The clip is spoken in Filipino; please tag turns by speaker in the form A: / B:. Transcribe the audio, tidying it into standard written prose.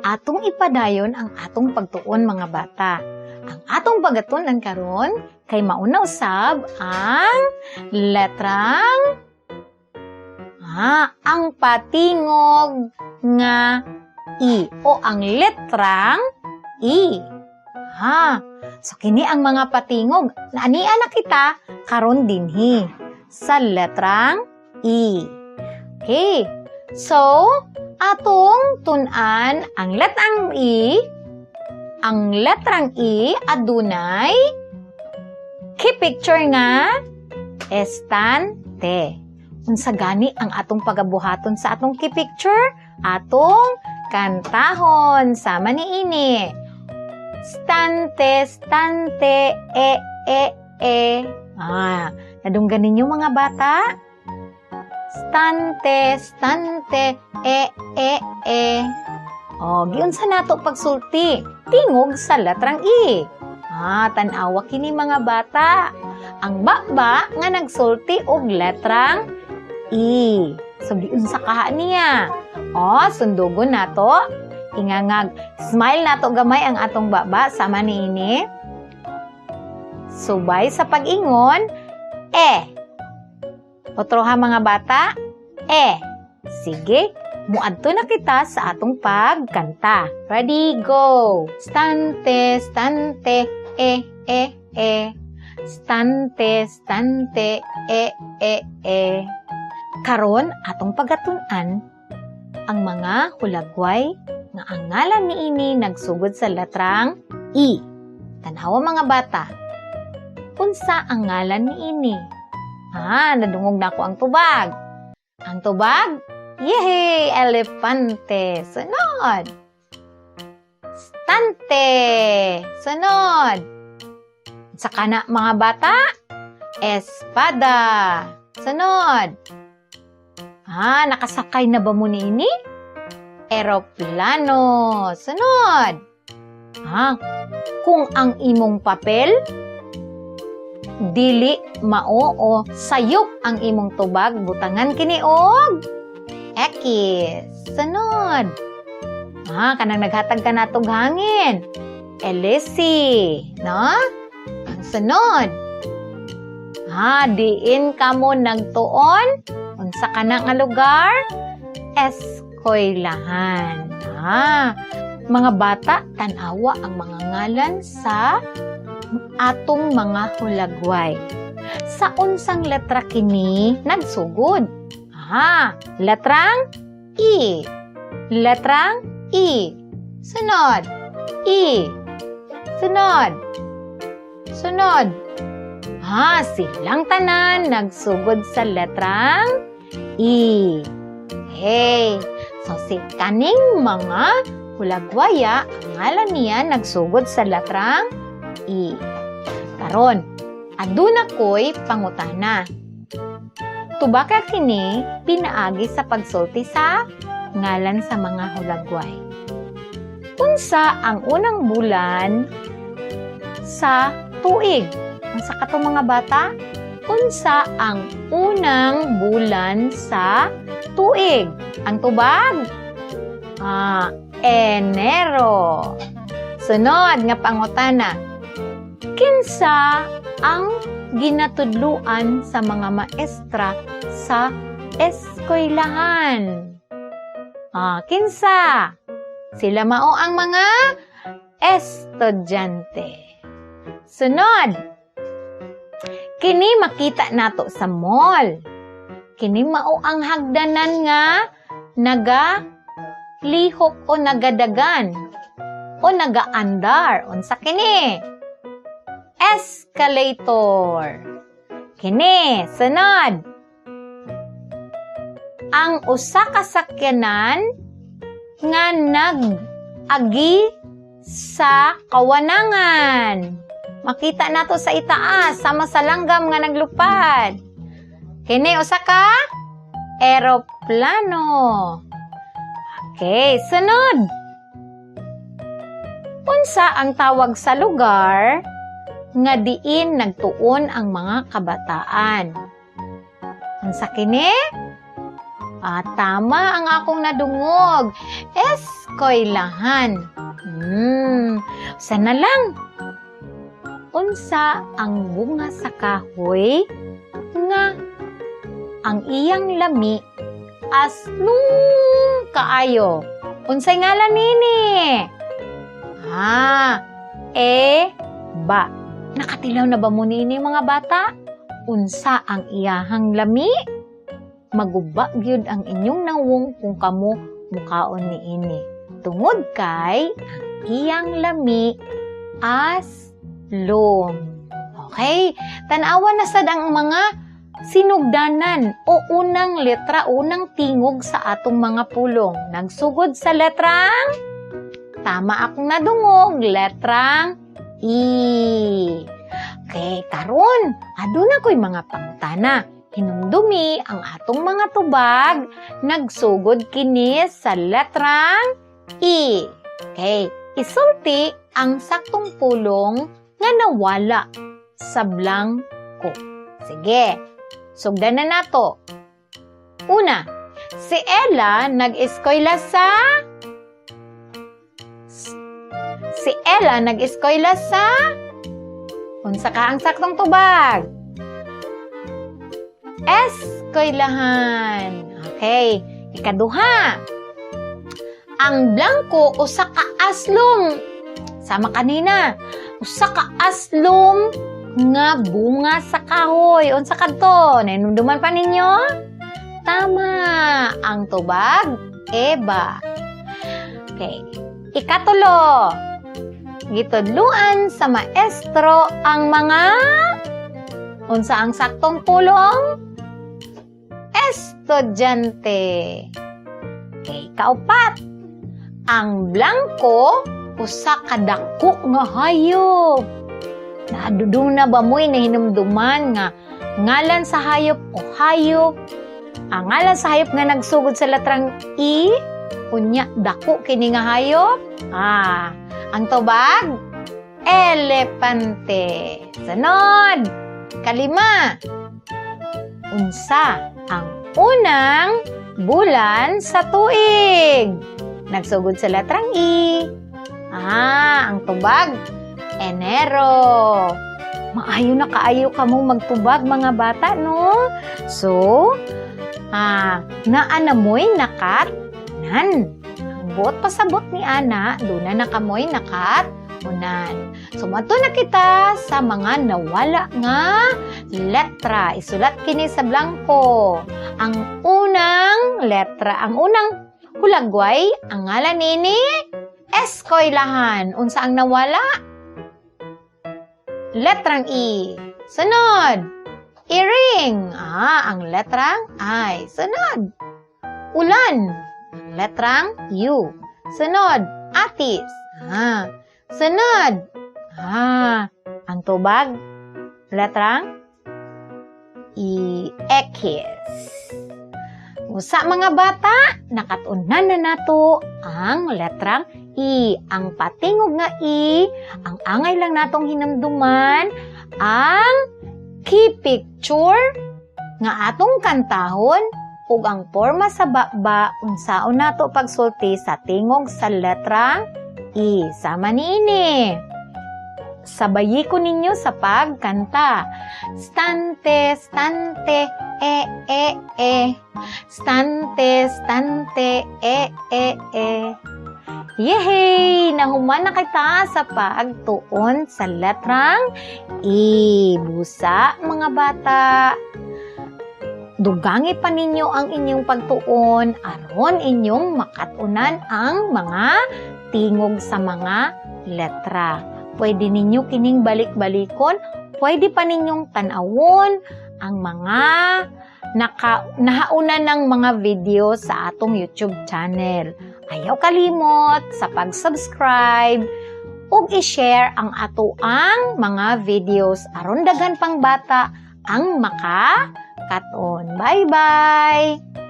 A: atong ipadayon ang atong pagtuon mga bata. Ang atong pagatunan karon kay mauna usab ang letrang ang patingog nga I o ang letrang I. So kini ang mga patingog. Naanian na kita karon dinhi sa letrang I. Okay. So, atong tun-an ang letrang I. Ang letrang I adunay key picture nga estante. Unsa gani ang atong pagabuhaton sa atong key picture? Atong kantahon sama ni ini. Stante, stante, e. Nadunggan ninyo mga bata? Stante, stante, e. Giunsa nato pagsulti? Tingog sa letrang I. Tanawa kini mga bata. Ang baba nga nagsulti og letrang I. So, giunsa kaha niya? Sundugon nato. Ingangag. Smile nato gamay ang atong baba sama ni ini. Subay sa pag-ingon, E. Otro ha mga bata? E. Sige, muadto na kita sa atong pagkanta. Ready, go! Stante, stante, e. Stante, stante, e. Karon, atong pagatunan, ang mga hulagway nga ang ngalan ni ini nagsugod sa letrang I. Tanawa mga bata. Unsa ang ngalan ni ini? Nadungog na ako ang tubag. Ang tubag? Yehey! Elefante. Sunod. Stante. Sunod. Sa kana mga bata? Espada. Sunod. Nakasakay na ba mo ni ini? Eroplano. Sunod. Kung ang imong papel, dili mao o sayop ang imong tubag, butangan kini og X. Sunod. Kanang naghatag ka na tog hangin. Elisi. No? Ang sunod. Diin ka mo nagtuon. Unsa ka na nga lugar? Eskwelahan. Mga bata, tanawa ang mga ngalan sa atong mga hulagway. Sa unsang letra kini nagsugod? Letrang I. Letrang I. Sunod. I. Sunod. Sunod. Silang tanan nagsugod sa letrang I. Okay. So, si kaning mga hulagwaya, ang ngalan niya nagsugod sa letrang I. Karon, aduna ko'y pangutana. Tubaka kini pinaagi sa pagsulti sa ngalan sa mga hulagway. Unsa ang unang bulan sa tuig? Unsa kato mga bata? Unsa ang unang bulan sa tuig? Ang tubag? Enero. Sunod nga pangutana. Kinsa ang ginatudluan sa mga maestra sa eskwelahan? Kinsa? Sila mao ang mga estudyante. Sunod. Kini makita nato sa mall. Kini mao ang hagdanan nga nagalihok o nagadagan o nagaandar. Unsa kini? Escalator. Kini, sunod. Ang usa ka sakyanan nga nag-agi sa kawanangan. Makita nato sa itaas, sama sa langgam nga naglupad. Kini, usa ka? Eroplano. Okay, sunod. Unsa ang tawag sa lugar nga diin nagtuon ang mga kabataan? Unsa kini? Tama ang akong nadungog. Eskwelahan. Sana lang. Unsa ang bunga sa kahoy nga ang iyang lami aslong kaayo. Unsay ngalan nini? Ba. Nakatilaw na ba mo nini mga bata? Unsa ang iyahang lami? Maguba gyud ang inyong nawong kung kamo mukaon niini. Tungod kay ang iyang lami aslong. Okay? Tanawan na sad ang mga sinugdanan o unang letra, unang tingog sa atong mga pulong. Nagsugod sa letrang, tama akong nadungog, letrang I. Okay, karon, aduna ko'y mga pangutana. Hinumdumi ang atong mga tubag, nagsugod kini sa letrang I. Okay, isulti ang saktong pulong nga nawala sa blanco. Sige, sugdan na nato. Una, si Ella nag-eskwela sa... Unsa ka ang saktong tubag? Eskwelahan. Okay, ikaduha. Ang blanco usa ka aslong. Sama kanina. Usa ka aslong nga bunga sa kahoy. Unsa kadto? Nainumduman pa ninyo? Tama. Ang tubag, Eba. Okay. Ikatulo. Gitudluan sa maestro ang mga... Unsa ang saktong pulong? Estudyante. Okay. Kaupat. Ang blanco usa ka dako nga hayop. Naadudong na ba mo'y nahinumduman nga ngalan sa hayop o hayop? Ang ngalan sa hayop nga nagsugod sa letrang I, unya dako kini nga hayop. Ang tubag, elepante. Sunod, kalima. Unsa ang unang bulan sa tuig? Nagsugod sa letrang I. Ang tubag, Enero. Maayo na kaayo ka mong magtubag mga bata, no? So, naanamoy nakatnan. Ang buot pasabot ni Ana, doon na nakamoy nakatunan. So, mato na kita sa mga nawala nga letra. Isulat kini sa blanco. Ang unang letra, ang unang hulagway, ang ngalan nini, eskwelahan. Unsa ang nawala? Letrang I. Sunod, iring. Ang letrang I. Sunod, ulan. Ang letrang U. Sunod, atis. Sunod, ang tubag, letrang I. Ekis. Usa mga bata, nakatunan na nato ang letrang I. Ang patingog nga I, ang angay lang natong hinamduman, ang key picture nga atong kantahon ug ang porma sa baba unsaon nato pagsulti sa tingog sa letrang I. Sama niini. Sabayi ko ninyo sa pagkanta. Stante, stante, e. Stante, stante, e. Yehey! Nahuman na kita sa pagtuon sa letrang I. Busa, mga bata. Dugangi pa ninyo ang inyong pagtuon aron inyong makatunan ang mga tingog sa mga letra. Pwede ninyo kining balik-balikon, pwede pa ninyong tanawon ang mga nahauna ng mga video sa atong YouTube channel. Ayaw kalimot sa pag-subscribe ug i-share ang atoang mga videos aron daghan pang bata ang makakaton. Bye-bye!